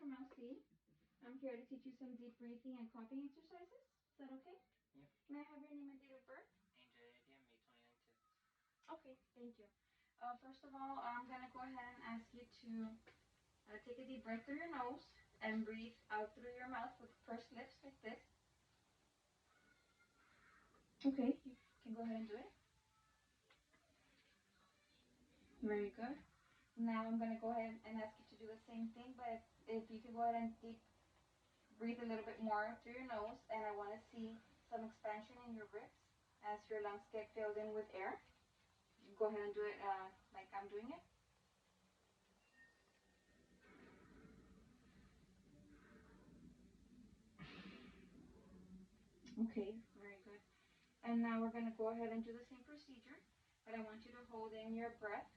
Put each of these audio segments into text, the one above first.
Dr. Mousy. I'm here to teach you some deep breathing and coughing exercises. Is that okay? Yep. May I have your name and date of birth? Angel Heredia, May 29th. Okay, thank you. First of all, I'm going to go ahead and ask you to take a deep breath through your nose and breathe out through your mouth with pursed lips like this. Okay, you can go ahead and do it. Very good. Now I'm going to go ahead and ask you to do the same thing, but if you can go ahead and breathe a little bit more through your nose, and I want to see some expansion in your ribs as your lungs get filled in with air. Go ahead and do it like I'm doing it. Okay, very good. And now we're going to go ahead and do the same procedure, but I want you to hold in your breath,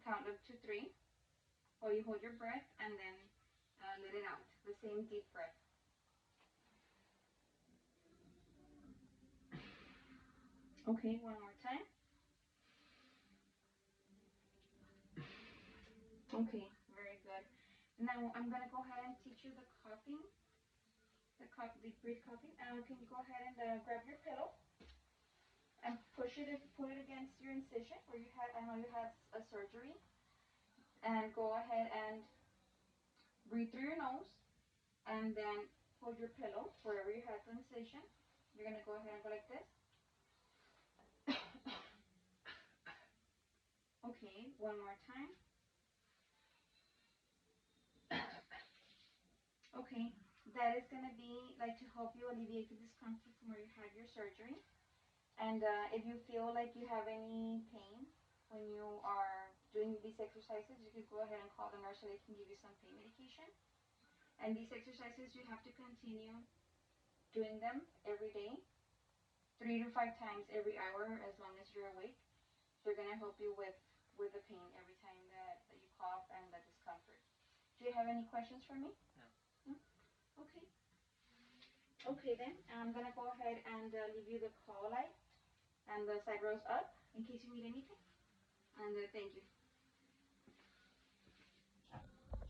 count up to 3, while you hold your breath and then let it out, the same deep breath. Okay, one more time. Okay, very good. Now I'm going to go ahead and teach you the coughing, the breathe coughing. Can you go ahead and grab your pillow and put it against your incision where you had, I know you had a surgery, and go ahead and breathe through your nose and then hold your pillow wherever you had the incision. You're going to go ahead and go like this. Okay, one more time. Okay, that is going to be like to help you alleviate the discomfort from where you had your surgery. And if you feel like you have any pain when you are doing these exercises, you can go ahead and call the nurse so they can give you some pain medication. And these exercises, you have to continue doing them every day, 3 to 5 times every hour as long as you're awake. They're going to help you with the pain every time that you cough and the discomfort. Do you have any questions for me? No. No? Okay. Okay then, I'm going to go ahead and leave you the call light and the side rows up in case you need anything. And thank you.